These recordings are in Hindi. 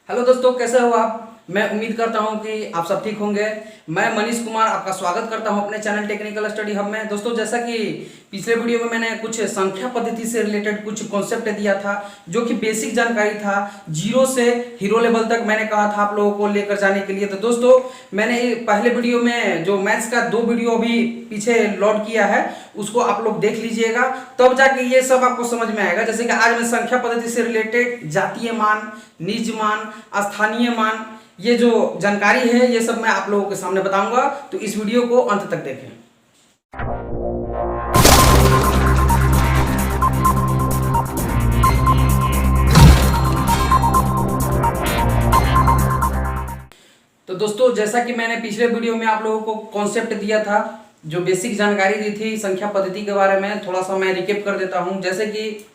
हेलो दोस्तों, कैसे हो आप। मैं उम्मीद करता हूं कि आप सब ठीक होंगे। मैं मनीष कुमार आपका स्वागत करता हूं अपने चैनल टेक्निकल स्टडी हब में। दोस्तों, जैसा कि पिछले वीडियो में मैंने कुछ संख्या पद्धति से रिलेटेड कुछ कॉन्सेप्ट दिया था, जो कि बेसिक जानकारी था। जीरो से हीरो लेवल तक मैंने कहा था आप लोगों को लेकर जाने के लिए। तो दोस्तों, मैंने पहले वीडियो में जो मैथ्स का 2 वीडियो अभी पीछे लोड किया है, उसको आप लोग देख लीजिएगा, तब जाके ये सब आपको समझ में आएगा। जैसे कि आज मैं संख्या पद्धति से रिलेटेड जातीय मान, निज मान, स्थानीय मान, ये जो जानकारी है ये सब मैं आप लोगों के सामने बताऊंगा। तो इस वीडियो को अंत तक देखें। तो दोस्तों, जैसा कि मैंने पिछले वीडियो में आप लोगों को कॉन्सेप्ट दिया था, जो बेसिक जानकारी दी थी संख्या पद्धति के बारे में, थोड़ा सा मैं रिकेप कर देता हूं। जैसे कि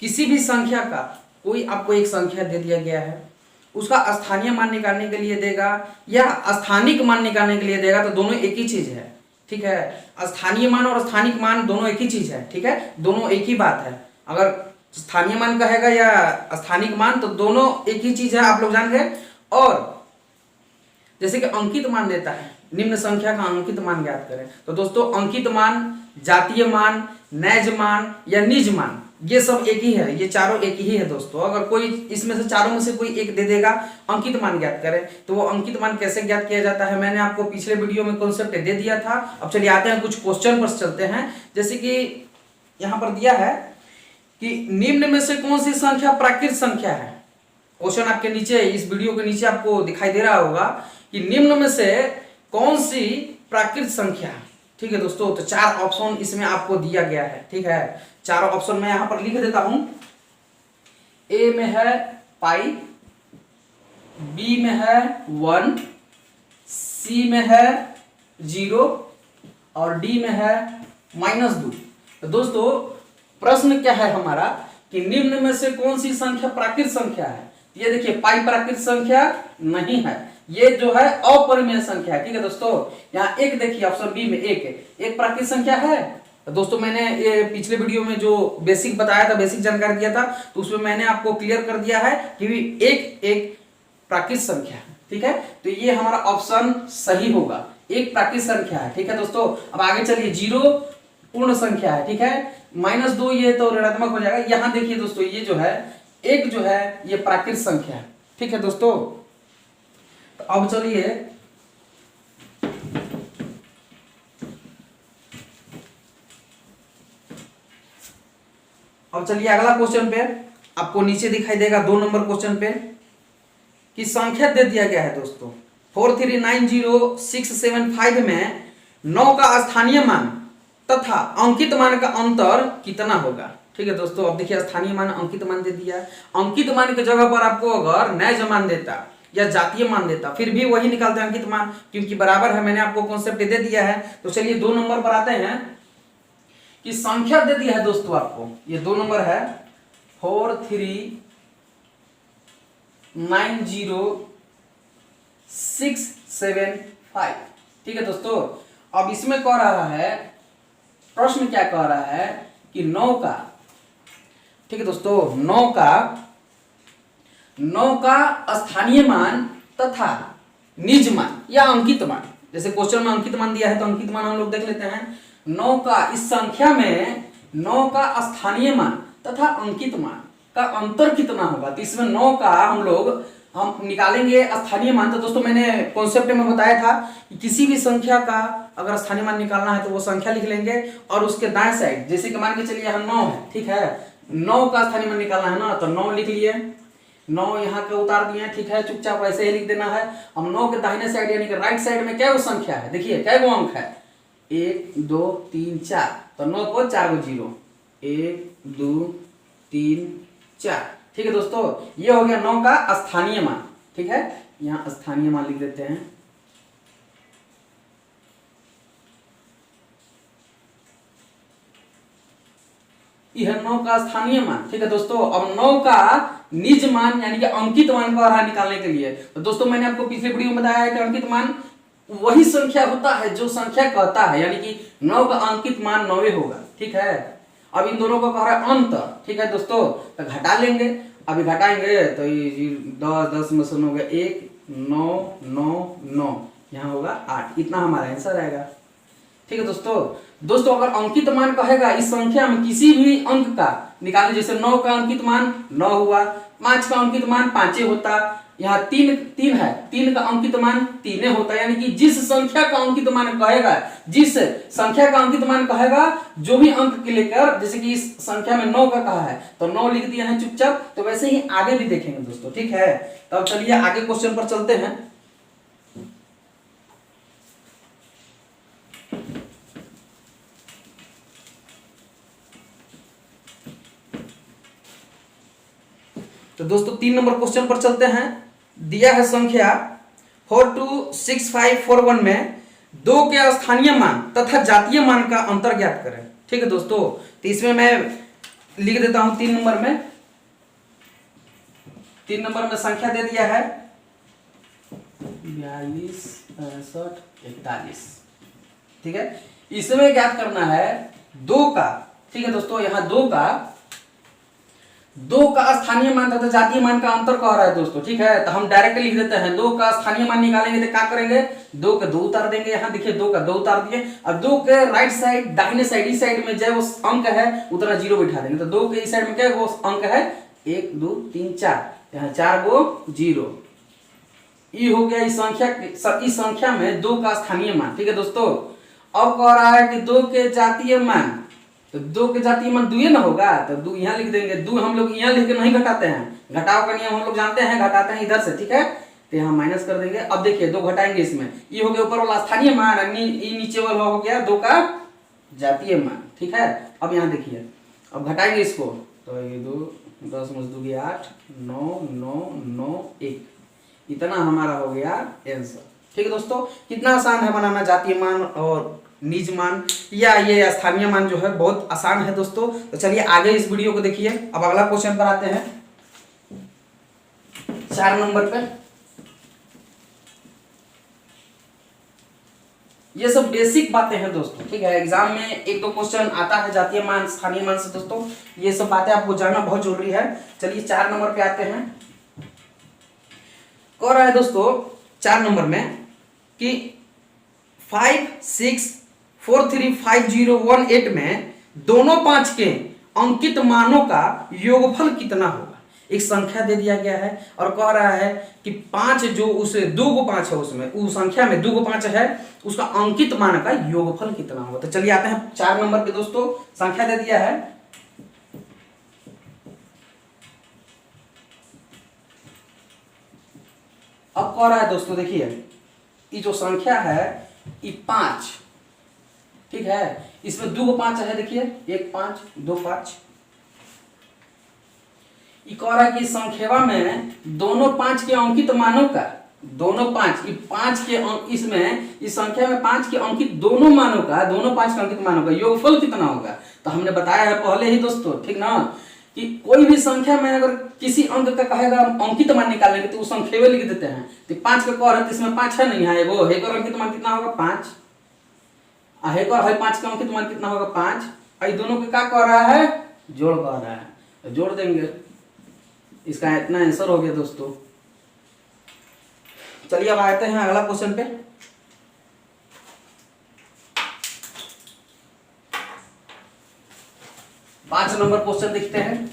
किसी भी संख्या का कोई आपको एक संख्या दे दिया गया है, उसका स्थानीय मान निकालने के लिए देगा या स्थानिक मान निकालने के लिए देगा, तो दोनों एक ही चीज है। ठीक है, स्थानीय मान और स्थानिक मान दोनों एक ही चीज है। ठीक है, दोनों एक ही बात है। अगर स्थानीय मान कहेगा या स्थानिक मान, तो दोनों एक ही चीज है, आप लोग जान गए। और जैसे कि अंकित मान देता है, निम्न संख्या का अंकित मान ज्ञात करें। तो दोस्तों, अंकित मान, जातीय मान, नैज मान या निज मान, ये सब एक ही है, ये चारों एक ही है दोस्तों। अगर कोई इसमें से चारों में से कोई एक दे देगा अंकित मान ज्ञात करें, तो वो अंकित मान कैसे ज्ञात किया जाता है, मैंने आपको पिछले वीडियो में कॉन्सेप्ट दे दिया था। अब चलिए आते हैं कुछ क्वेश्चन पर चलते हैं। जैसे कि यहाँ पर दिया है कि निम्न में से कौन सी संख्या प्राकृत संख्या है। क्वेश्चन आपके नीचे, इस वीडियो के नीचे आपको दिखाई दे रहा होगा कि निम्न में से कौन सी प्राकृत संख्या है। ठीक है दोस्तों, तो 4 ऑप्शन इसमें आपको दिया गया है। ठीक है, 4 ऑप्शन मैं यहां पर लिख देता हूं। ए में है पाई, बी में है 1, सी में है 0 और डी में है -2। तो दोस्तों, प्रश्न क्या है हमारा कि निम्न में से कौन सी संख्या प्राकृत संख्या है। ये देखिए, पाई प्राकृत संख्या नहीं है, ये जो है अपरिमेय संख्या है। ठीक है दोस्तों, यहाँ एक देखिए, ऑप्शन बी में एक प्राकृत संख्या है। तो दोस्तों, मैंने ये पिछले वीडियो में जो बेसिक बताया था, बेसिक जानकारी दिया था, तो उसमें मैंने आपको क्लियर कर दिया है कि एक प्राकृत संख्या है। ठीक है, तो ये हमारा ऑप्शन सही होगा, एक प्राकृत संख्या है। ठीक है दोस्तों, अब आगे चलिए। 0 पूर्ण संख्या है। ठीक है, -2 ये तो ऋणात्मक हो जाएगा। यहाँ देखिए दोस्तों, ये जो है एक जो है ये प्राकृत संख्या है। ठीक है दोस्तों, तो अब चलिए अगला क्वेश्चन पे। आपको नीचे दिखाई देगा 2 नंबर क्वेश्चन पे कि संख्या दे दिया गया है दोस्तों 4390675 में 9 का स्थानीय मान तथा अंकित मान का अंतर कितना होगा। ठीक है दोस्तों, अब देखिए, स्थानीय मान, अंकित मान दे दिया। अंकित मान की जगह पर आपको अगर नैज मान देता या जातीय मान देता, फिर भी वही निकालते हैं अंकित मान, क्योंकि बराबर है। मैंने आपको कॉन्सेप्ट दे दिया है। तो चलिए 2 नंबर पर आते हैं कि संख्या दे दिया है दोस्तों आपको, ये 2 नंबर है 4390675। ठीक है दोस्तों, अब इसमें कह रहा है, प्रश्न क्या कह रहा है कि 9 का, ठीक है दोस्तों, 9 का स्थानीय मान तथा निज मान या अंकित मान। जैसे क्वेश्चन में अंकित मान दिया है, तो अंकित मान हम लोग देख लेते हैं। 9 का, इस संख्या में 9 का स्थानीय मान तथा अंकित मान का अंतर कितना होगा। तो इसमें 9 का हम निकालेंगे स्थानीय मान। तो दोस्तों, मैंने कॉन्सेप्ट में बताया था कि किसी भी संख्या का अगर स्थानीय मान निकालना है तो वो संख्या लिख लेंगे, और उसके दाएं साइड, जैसे कि मान के चलिए यहाँ 9 है। ठीक है, 9 का स्थानीय मान निकालना है ना, तो 9 लिख लिए, 9 यहाँ के उतार दिए। ठीक है, चुपचाप ऐसे ही लिख देना है। अब 9 के दाहिने साइड यानी कि राइट साइड में क्या संख्या है, देखिए क्या अंक है, 1 2 3 4। तो 9 को 4 को 0, 1 2 3 4। ठीक है दोस्तों, ये हो गया 9 का स्थानीय मान। ठीक है, यहाँ स्थानीय मान लिख देते हैं। यह 9 का स्थानीय मान। ठीक है दोस्तों, अब 9 का निज मान यानी कि अंकित मान को निकालने के लिए, तो दोस्तों मैंने आपको पिछले वीडियो में बताया है कि अंकित मान वही संख्या होता है जो संख्या कहता है, यानी कि 9 का अंकित मान 9 होगा। ठीक है, अब इन दोनों को कह रहा है अंतर। ठीक है दोस्तों, तो घटा लेंगे, अभी घटाएंगे तो ये 10 में शून्य हो गया 1, 9, 9, 9, यहाँ होगा 8। इतना हमारा आंसर आएगा। ठीक है दोस्तों अगर अंकित मान कहेगा इस संख्या में किसी भी अंक का निकाले, जैसे 9 का अंकित मान 9 हुआ, 5 का अंकित मान 5 होता, यहाँ 3 है, 3 का अंकित मान 3 होता, यानी कि जिस संख्या का अंकित मान कहेगा, जिस संख्या का अंकित मान कहेगा, जो भी अंक के लेकर, जैसे कि इस संख्या में 9 का कहा है तो 9 लिख दिया है चुपचाप। तो वैसे ही आगे भी देखेंगे दोस्तों, ठीक है। तो अब चलिए आगे क्वेश्चन पर चलते हैं। तो दोस्तों 3 नंबर क्वेश्चन पर चलते हैं। दिया है संख्या 426541 में 2 के स्थानीय मान तथा जातीय मान का अंतर ज्ञात करें। ठीक है दोस्तों, तो इसमें मैं लिख देता हूं 3 नंबर में। 3 नंबर में संख्या दे दिया है 42, 65, 41। ठीक है, इसमें ज्ञात करना है 2 का। ठीक है दोस्तों, यहाँ 2 का स्थानीय मान तथा जातीय मान का अंतर कह रहा है दोस्तों। ठीक है, तो हम डायरेक्ट लिख देते हैं 2 का स्थानीय मान निकालेंगे तो क्या करेंगे, 2 के 2 उतार देंगे। यहाँ देखिए 2 का 2 उतार दिए। अब 2 के राइट साइड, दाहिने साइड, इस साइड में जो अंक है उतना 0 बैठा देंगे। तो 2 के इस साइड में क्या वो अंक है 1, 2, 3, 4, यहाँ 4 गो 0। ये हो गया इस संख्या में 2 का स्थानीय मान। ठीक है दोस्तों, अब कह रहा है कि 2 के जातीय मान, तो 2 के जातीय मान 2 ना होगा, तो 2 यहाँ लिख देंगे। 2 हम लोग यहाँ लिख के नहीं घटाते हैं, घटाव का नियम हम लोग जानते हैं, घटाते हैं इधर से। ठीक है, तो यहाँ माइनस कर देंगे। अब देखिए 2 घटाएंगे, इसमें ये हो गया ऊपर वाला स्थानीय मान, नीचे वाला हो गया 2 का जातीय मान। ठीक है, अब यहाँ देखिए, अब घटाएंगे इसको, तो ये 2, 10 में 2 गया 8, 9, 9, 9, 1, इतना हमारा हो गया आंसर। ठीक है दोस्तों, कितना आसान है बनाना जातीय मान और निज मान या ये स्थानीय मान जो है, बहुत आसान है दोस्तों। तो चलिए आगे इस वीडियो को देखिए। अब अगला क्वेश्चन पर आते हैं 4 नंबर पे। ये सब बेसिक बातें हैं दोस्तों। ठीक है, एग्जाम में 1-2 क्वेश्चन आता है जातीय मान स्थानीय मान से दोस्तों, ये सब बातें आपको जानना बहुत जरूरी है। चलिए 4 नंबर पे आते हैं। कह रहा है दोस्तों 4 नंबर में कि 56435018 में दोनों 5 के अंकित मानों का योगफल कितना होगा। एक संख्या दे दिया गया है और कह रहा है कि 5 जो उसे 2 को 5 है, उसमें उस संख्या में 2 को 5 है, उसका अंकित मान का योगफल कितना होगा। तो चलिए आते हैं 4 नंबर पे दोस्तों। संख्या दे दिया है अब कह रहा है दोस्तों, देखिए ये जो संख्या है ये 5, ठीक है, इसमें 2 को 5 है, देखिए 1 5 2 5। ये कह रहा है कि संख्या में दोनों 5 के अंकित मानों का, दोनों 5, ये 5 के इसमें इस संख्या में 5 के अंकित दोनों मानों का, दोनों 5 के अंकित मानों का योगफल कितना होगा। तो हमने बताया है पहले ही दोस्तों, ठीक ना, कि कोई भी संख्या में अगर किसी अंक का कहेगा अंकित मान निकालेंगे तो वो संख्या लिख देते हैं। तो 5 का कह रहा है, तो इसमें 5 है नहीं, यहाँ एगो हेकर अंकित मान कितना होगा 5, हेकर है 5 का अंकित मान कितना होगा 5। ये दोनों के क्या कह रहा है, जोड़ कह रहा है, तो जोड़ देंगे, इसका इतना आंसर हो गया दोस्तों। चलिए अब आते हैं अगला क्वेश्चन पे। पांच नंबर क्वेश्चन देखते हैं।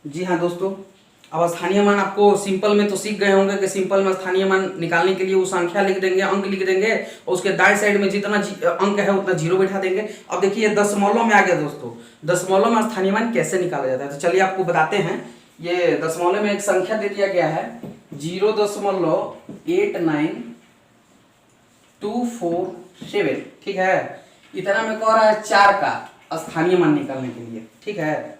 जी हाँ दोस्तों, अब स्थानीय मान आपको सिंपल में तो सीख गए होंगे कि सिंपल में स्थानीय मान निकालने के लिए वो संख्या लिख देंगे, अंक लिख देंगे, और उसके दाएं साइड में जितना अंक है उतना 0 बैठा देंगे। अब देखिए दशमलव में आ गया दोस्तों, दशमलव में स्थानीय मान कैसे निकाला जाता है, तो चलिए आपको बताते हैं। ये दशमलव में एक संख्या दे दिया गया है 0.89247, ठीक है, इतना में कह रहा है 4 का स्थानीय मान निकालने के लिए, ठीक है।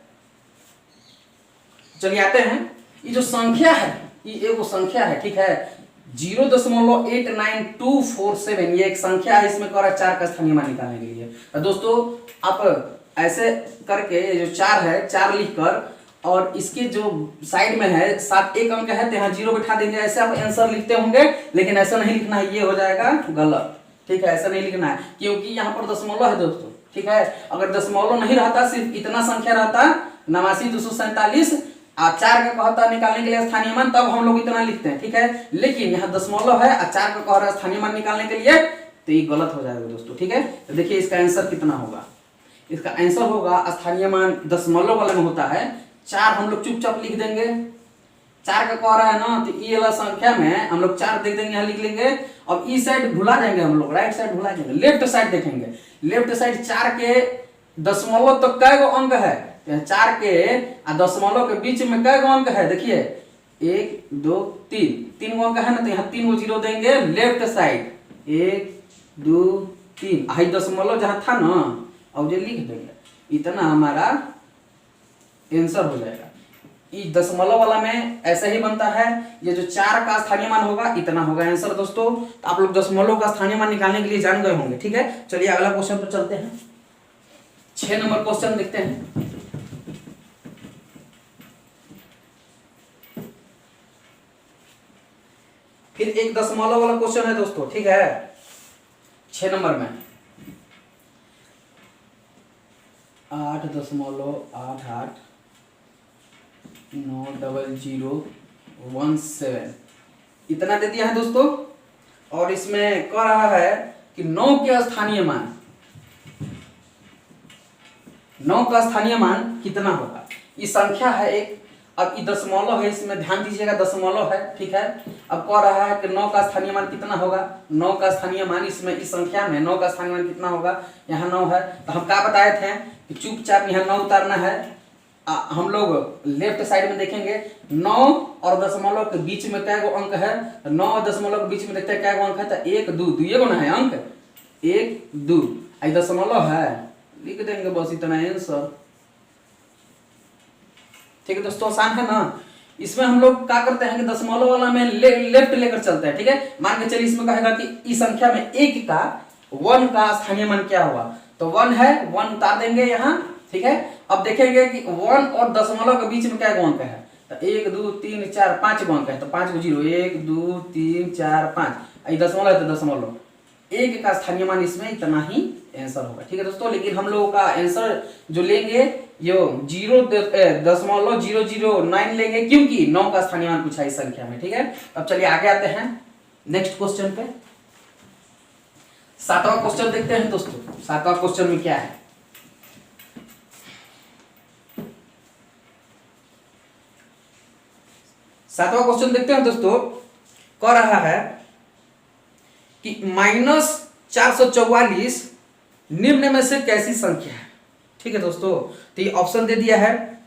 चलिए आते हैं, ये जो संख्या है ये एक संख्या है, ठीक है, 0.89247, ये एक संख्या है, इसमें कह रहा है 4 का स्थानीय मान निकालने के लिए। तो दोस्तों आप ऐसे करके ये जो 4 है, 4 लिखकर और इसके जो साइड में है 7 एक अंक है तो यहाँ 0 बिठा देंगे, ऐसे आप आंसर लिखते होंगे, लेकिन ऐसा नहीं लिखना है, ये हो जाएगा गलत। ठीक है, ऐसा नहीं लिखना है क्योंकि यहाँ पर दशमलव है दोस्तों। ठीक है, अगर दशमलव नहीं रहता, सिर्फ इतना संख्या रहता 89,247 और 4 का कहता निकालने के लिए स्थानीय मान, तब हम लोग इतना लिखते हैं। ठीक है, लेकिन यहाँ दशमलव है और 4 का कह रहा है स्थानीय मान निकालने के लिए, तो ये गलत हो जाएगा दोस्तों। ठीक है, तो देखिए इसका आंसर कितना होगा। इसका आंसर होगा, स्थानीय मान दशमलव वाले में होता है 4, हम लोग चुपचाप लिख देंगे। 4 का कह रहा है ना, तो ये वाला संख्या में हम लोग 4 देख देंगे, यहाँ लिख लेंगे। अब इस साइड भुला जाएंगे हम लोग, राइट साइड भुला जाएंगे, लेफ्ट साइड देखेंगे। लेफ्ट साइड 4 के दशमलव तो कै गो अंक है, 4 के दशमलव के बीच में कै गो अंक है, देखिए 1 2 3 गो अंक है ना, तो यहाँ 3 गो जीरो देंगे लेफ्ट साइड, 1 2 3, हाई दशमलव जहां था ना, अब ये लिख देंगे, इतना हमारा आंसर हो जाएगा। इस दशमलव वाला में ऐसा ही बनता है, ये जो 4 का स्थानीय मान होगा इतना होगा आंसर दोस्तों। तो आप लोग दशमलव का स्थानीय मान निकालने के लिए जान गए होंगे। ठीक है, चलिए अगला क्वेश्चन पर चलते हैं। 6 नंबर क्वेश्चन देखते हैं। फिर एक दशमलव वाला क्वेश्चन है दोस्तों। ठीक है, 6 नंबर में 8.889017 इतना दे दिया है दोस्तों। और इसमें कह रहा है कि 9 के स्थानीय मान, 9 का स्थानीय मान कितना होगा। ये संख्या है एक, अब ये दशमलव है, इसमें ध्यान दीजिएगा दशमलव है। ठीक है, अब कह रहा है कि 9 का स्थानीय मान कितना होगा। 9 का स्थानीय मान इसमें इस संख्या में 9 का स्थानीय मान कितना होगा, यहाँ 9 है, तो हम क्या बताए थे कि चुपचाप यहाँ 9 उतारना है। हम लोग लेफ्ट साइड में देखेंगे 9 और दशमलव के बीच में क्या गो अंक है, 9 और दशमलव के बीच में देखते हैं क्या गो अंक है, तो 1 2 2 गो ना है अंक, 1 2 दशमलव है, लिख देंगे बस इतना आंसर। ठीक है दोस्तों, आसान है ना। इसमें हम लोग क्या करते हैं कि दशमलव वाला में लेफ्ट लेकर चलते हैं। ठीक है, मान के चलिए इसमें कहेगा कि इस संख्या में 1 का 1 का स्थानीय मान क्या हुआ, तो 1 है, 1 उतार देंगे यहाँ। ठीक है, अब देखेंगे कि 1 और दशमलव के बीच में क्या अंक है, तो 1 2 3 4 5 अंक है, तो 5 को जीरो, 1 2 3 4 5, दशमलव है तो दशमलव, 1 का स्थानीय मान इसमें इतना ही आंसर होगा। ठीक है दोस्तों, लेकिन हम लोगों का आंसर जो लेंगे ये 0.009 लेंगे, क्योंकि 9 का स्थानीय मान पूछा इस संख्या में। ठीक है, अब चलिए आगे आते हैं नेक्स्ट क्वेश्चन पे। 7वां क्वेश्चन देखते हैं दोस्तों। 7वां क्वेश्चन में क्या है, सातवां क्वेश्चन देखते हैं दोस्तों। कह रहा है कि -444 निम्न में से कैसी संख्या है। ठीक है दोस्तों, तो ये ऑप्शन दे दिया है।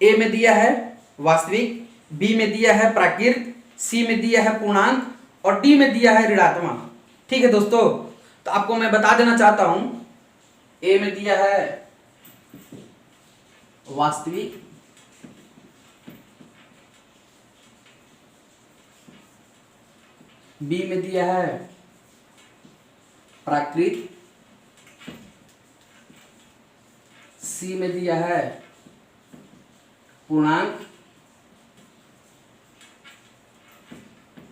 ए में दिया है वास्तविक, बी में दिया है प्राकृत, सी में दिया है पूर्णांक और डी में दिया है ऋणात्मक। ठीक है दोस्तों, तो आपको मैं बता देना चाहता हूं, ए में दिया है वास्तविक, बी में दिया है प्राकृत, सी में दिया है पूर्णांक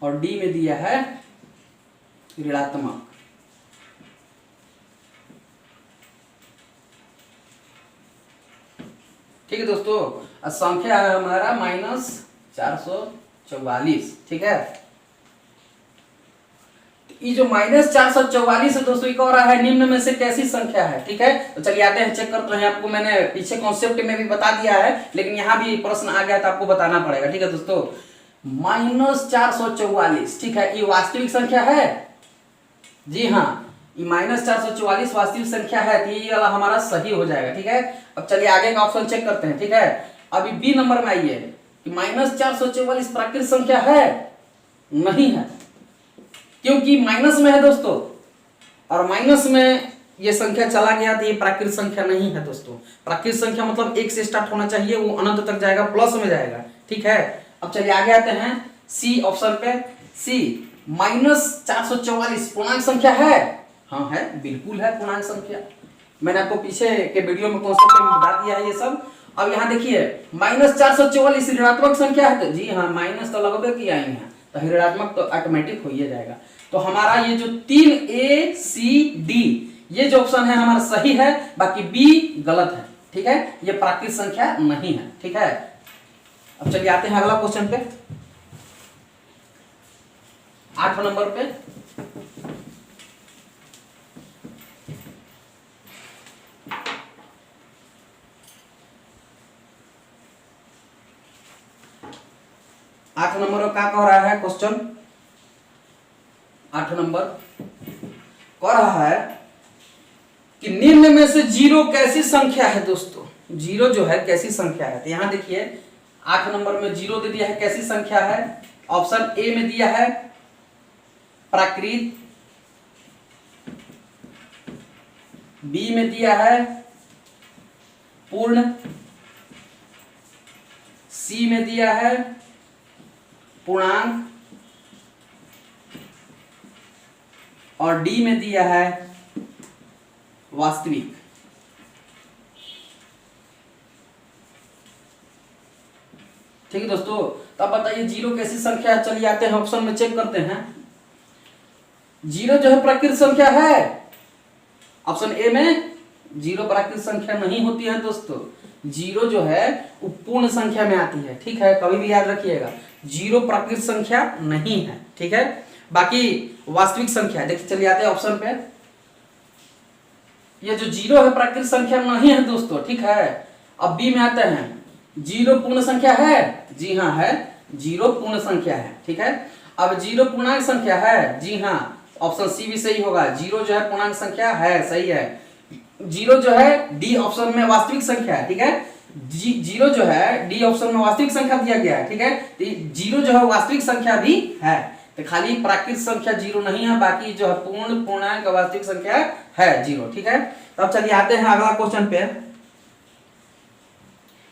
और डी में दिया है ऋणात्मक। ठीक है दोस्तों, संख्या है हमारा -444। ठीक है, ये जो -444 है दोस्तों, ये कह रहा है निम्न में से कैसी संख्या है। ठीक है, तो चलिए आते हैं, चेक करते हैं। आपको मैंने पीछे कॉन्सेप्ट में भी बता दिया है, लेकिन यहाँ भी प्रश्न आ गया तो आपको बताना पड़ेगा। ठीक है दोस्तों, -444, ठीक है, ये वास्तविक संख्या है। जी हाँ, ये -444 वास्तविक संख्या है, तो ये वाला हमारा सही हो जाएगा। ठीक है, अब चलिए आगे का ऑप्शन चेक करते हैं। ठीक है, अभी बी नंबर में आइए कि -444 प्राकृत संख्या है, नहीं है, क्योंकि माइनस में है दोस्तों, और माइनस में ये संख्या चला गया तो ये प्राकृत संख्या नहीं है दोस्तों। प्राकृत संख्या मतलब 1 से स्टार्ट होना चाहिए, वो अनंत तक जाएगा, प्लस में जाएगा। ठीक है, अब चलिए आगे आते हैं सी ऑप्शन पे। सी -444 पूर्णांक संख्या है। हाँ है, बिल्कुल है पूर्णांक संख्या। मैंने आपको पीछे के वीडियो में कॉन्सेप्ट में बता दिया है ये सब। अब यहाँ देखिए -444 ऋणात्मक संख्या है, तो जी हाँ माइनस तो लगभग किया है, तो ऋणात्मक तो ऑटोमेटिक हो ही जाएगा। तो हमारा ये जो 3ACD ये जो ऑप्शन है हमारा सही है, बाकी बी गलत है। ठीक है, ये प्राकृतिक संख्या नहीं है। ठीक है, अब चलिए आते हैं अगला क्वेश्चन पे, 8 नंबर पे। आठ नंबर क्या कह रहा है क्वेश्चन? 8 नंबर कह रहा है कि निम्न में से जीरो कैसी संख्या है। दोस्तों जीरो जो है कैसी संख्या है, तो यहां देखिए 8 नंबर में जीरो दे दिया है, कैसी संख्या है? ऑप्शन ए में दिया है प्राकृत, बी में दिया है पूर्ण, सी में दिया है पूर्णांक और डी में दिया है वास्तविक। ठीक है दोस्तों, तो अब बताइए जीरो कैसी संख्या है? चलिए आते हैं ऑप्शन में, चेक करते हैं। जीरो जो है प्राकृतिक संख्या है, ऑप्शन ए में जीरो प्राकृतिक संख्या नहीं होती है दोस्तों। जीरो जो है वो पूर्ण संख्या में आती है। ठीक है, कभी भी याद रखिएगा, जीरो प्राकृतिक संख्या नहीं है। ठीक है, बाकी वास्तविक संख्या। देखिए चलिए आते हैं ऑप्शन पे। ये जो जीरो है प्राकृतिक संख्या नहीं है दोस्तों। ठीक है, अब बी में आते हैं, जीरो पूर्ण संख्या है? जी हाँ है, जीरो पूर्ण संख्या है। ठीक है, अब जीरो पूर्णांक संख्या है? जी हाँ, ऑप्शन सी भी सही होगा, जीरो जो है पूर्णांक संख्या है, सही है। जीरो जो है डी ऑप्शन में वास्तविक संख्या है। ठीक है, जीरो जो है डी ऑप्शन में वास्तविक संख्या दिया गया है। ठीक है, तो जीरो जो है वास्तविक संख्या भी है, तो खाली प्राकृतिक संख्या जीरो नहीं है, बाकी जो है पूर्ण, पूर्णांक, वास्तविक संख्या है जीरो। ठीक है, तो अब चलिए आते हैं अगला क्वेश्चन पे,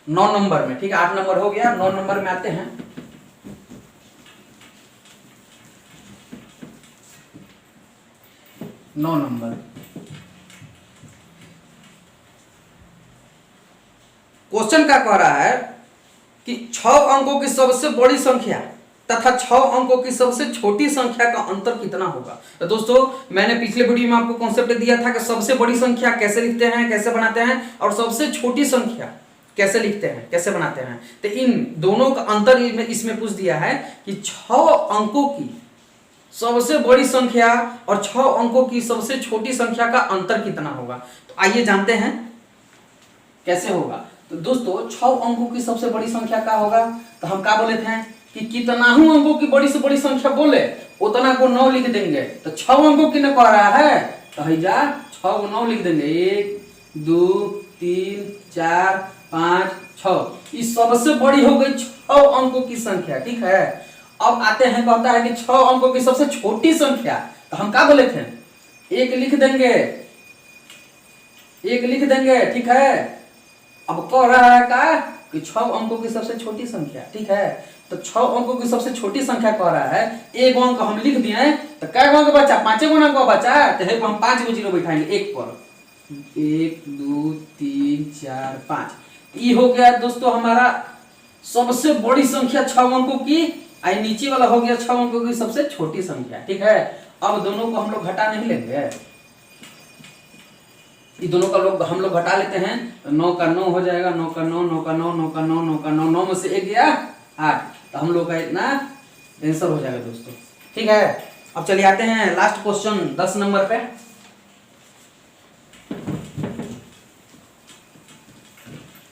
9 नंबर में। ठीक है, 8 नंबर हो गया, 9 नंबर में आते हैं। नौ नंबर क्वेश्चन क्या कह रहा है कि 6 अंकों की सबसे बड़ी संख्या तथा 6 अंकों की सबसे छोटी संख्या का अंतर कितना होगा। तो दोस्तों मैंने पिछले वीडियो में आपको कॉन्सेप्ट दिया था कि सबसे बड़ी संख्या कैसे लिखते हैं, कैसे बनाते हैं, और सबसे छोटी संख्या कैसे लिखते हैं, कैसे बनाते हैं। तो इन दोनों का अंतर इसमें पूछ दिया है कि 6 अंकों की सबसे बड़ी संख्या और 6 अंकों की सबसे छोटी संख्या का अंतर कितना होगा। तो आइए जानते हैं कैसे होगा। तो दोस्तों 6 अंकों की सबसे बड़ी संख्या क्या होगा, तो हम क्या बोले थे कि कितना ही अंकों की बड़ी से बड़ी संख्या बोले उतना को 9 लिख देंगे। तो 6 अंकों की न कह रहा है, तो हैजा 6 को 9 लिख देंगे, 1 2 3 4 5 6। इस सबसे बड़ी हो गई 6 अंकों की संख्या। ठीक है, अब आते हैं, कहता है कि 6 अंकों की सबसे छोटी संख्या, तो हम क्या बोले थे, 1 लिख देंगे, 1 लिख देंगे। ठीक है, अब कह रहा है का कि 6 अंकों की सबसे छोटी संख्या। ठीक है, तो 6 अंकों की सबसे छोटी संख्या कह रहा है, 1 अंक हम लिख दिए, तो कै अंक बचा, 5 अंक बचा, तो हम 5 जीरो बैठाएंगे एक पर, 1 2 3 4 5। ये हो गया दोस्तों हमारा सबसे बड़ी संख्या 6 अंकों की, आई नीचे वाला हो गया 6 अंकों की सबसे छोटी संख्या। ठीक है, अब दोनों को हम लोग घटा नहीं लेंगे, ये दोनों का लोग हम लोग घटा लेते हैं, 9 का 9 हो जाएगा, 9 का 9, 9 का 9, 9 का 9, 9 का 9, 9 में से 1 गया 8, तो हम लोग का इतना आंसर हो जाएगा दोस्तों। ठीक है, अब चलिए आते हैं लास्ट क्वेश्चन 10 नंबर पे।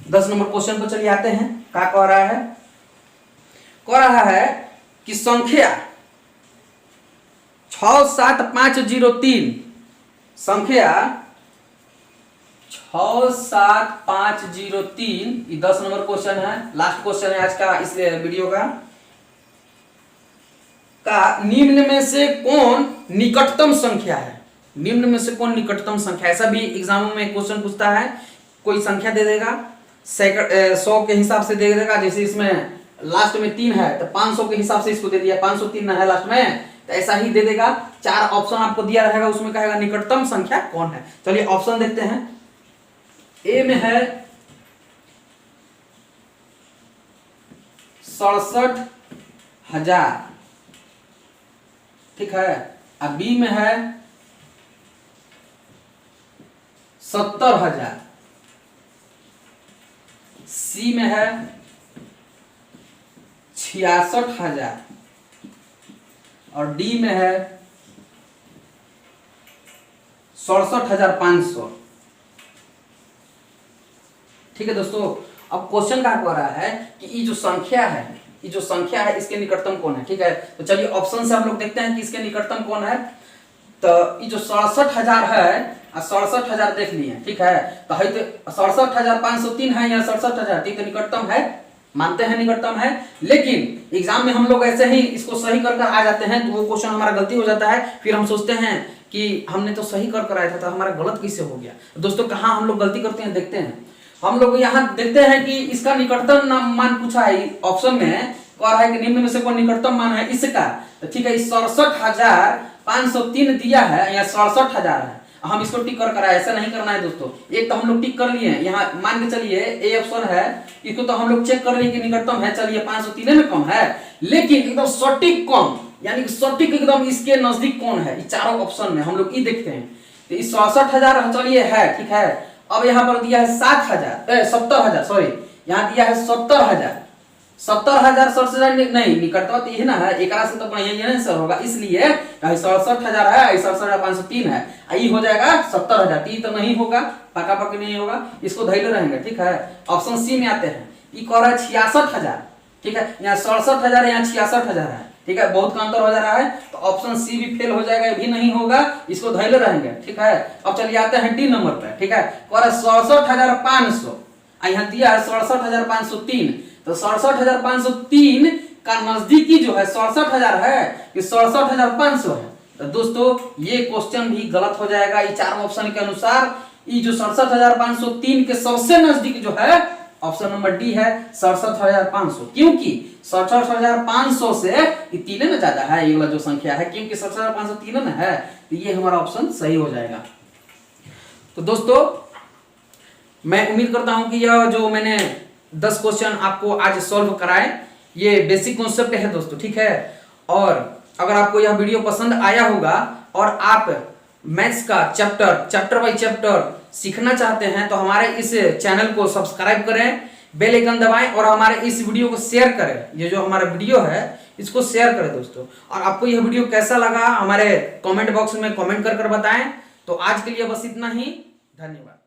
10 नंबर क्वेश्चन पर चलिए आते हैं, क्या कह रहा है, कह रहा है कि संख्या 67503, संख्या 67503, ये 10 नंबर क्वेश्चन है, लास्ट क्वेश्चन है आज का इस वीडियो का निम्न में से कौन निकटतम संख्या है। निम्न में से कौन निकटतम संख्या, ऐसा भी एग्जाम में क्वेश्चन पूछता है, कोई संख्या दे देगा, 100 के हिसाब से दे देगा, जैसे इसमें लास्ट में 3 है तो 500 के हिसाब से इसको दे दिया, 503 है लास्ट में, तो ऐसा ही दे देगा। 4 ऑप्शन आपको दिया रहेगा, उसमें कहेगा निकटतम संख्या कौन है। चलिए ऑप्शन देखते हैं, ए में है 67,000, ठीक है, अब बी में है 70,000, सी में है 66,000 और डी में है 67,500। ठीक है दोस्तों, अब क्वेश्चन क्या कह रहा है कि ये जो संख्या है इसके निकटतम कौन है। ठीक है, तो चलिए ऑप्शन से हम लोग देखते हैं कि इसके निकटतम कौन है। तो ये जो 67,000 है, 67,000 देख लिए, ठीक है, तो 67,503 है या 67,000, ठीक है, निकटतम है, मानते हैं निकटतम है। लेकिन एग्जाम में हम लोग ऐसे ही इसको सही कर आ जाते हैं, तो वो क्वेश्चन हमारा गलती हो जाता है। फिर हम सोचते हैं कि हमने तो सही कर आया था, तो हमारा गलत कैसे हो गया। दोस्तों कहाँ हम लोग गलती करते हैं, देखते हैं। हम लोग यहाँ देखते हैं कि इसका निकटतम मान पूछा है, ऑप्शन में कह रहा है कि निम्न में से कौन निकटतम मान है इसका। तो ठीक है, 67,503 दिया है या 67,000 है, हम इसको टिक कर आए, ऐसा नहीं करना है दोस्तों। एक तो हम लोग टिक कर लिए, यहाँ मान के चलिए ए ऑप्शन है, इसको तो हम लोग चेक कर लिए कि निकटतम है, चलिए 503 में कम है, लेकिन एकदम सटीक कम, यानी कि सटीक एकदम इसके नजदीक कौन है, ये चारों ऑप्शन में हम लोग ये देखते हैं। तो इस 67,000 चलिए है, ठीक है। अब यहाँ पर दिया है 70,000, सॉरी, यहाँ दिया है 70,000, 70,000 नहीं निकटता तो ये ना है, एक से तो यही आंसर होगा, इसलिए 67,000 है, 67,503 है, आई हो जाएगा 70,000। तो नहीं होगा, पक्का पक्का नहीं होगा, इसको धैर्य रहेंगे। ठीक है, ऑप्शन सी में आते हैं, ये कह रहा है 66,000, ठीक है, यहाँ 67,000 यहाँ 66,000 है, ठीक है, बहुत का अंतर हो जा रहा है, तो ऑप्शन सी भी फेल हो जाएगा, ये भी नहीं होगा, इसको धैर्य रहेंगे। ठीक है, अब चलिए आते हैं डी नंबर पे। ठीक है, कह रहा है 67,500, यहाँ दिया है 67,503, तो 67,503 का नजदीकी जो है 67,000 है, ये 67,500 है। तो दोस्तों ये क्वेश्चन भी गलत हो जाएगा, ये चारों ऑप्शन के अनुसार। ये जो 67,503 के सबसे नजदीक जो है ऑप्शन नंबर डी है 67,500, क्योंकि 67,500 से ये तीन में ज्यादा है, ये वाला जो संख्या है, क्योंकि 67,503 में है, तो ये हमारा ऑप्शन सही हो जाएगा। तो दोस्तों मैं उम्मीद करता हूं कि यह जो मैंने 10 क्वेश्चन आपको आज सॉल्व कराए, ये बेसिक कॉन्सेप्ट है दोस्तों। ठीक है, और अगर आपको यह वीडियो पसंद आया होगा और आप मैथ्स का चैप्टर बाय चैप्टर सीखना चाहते हैं, तो हमारे इस चैनल को सब्सक्राइब करें, बेल आइकन दबाएं और हमारे इस वीडियो को शेयर करें। ये जो हमारा वीडियो है इसको शेयर करें दोस्तों। और आपको यह वीडियो कैसा लगा हमारे कमेंट बॉक्स में कमेंट कर बताएं। तो आज के लिए बस इतना ही, धन्यवाद।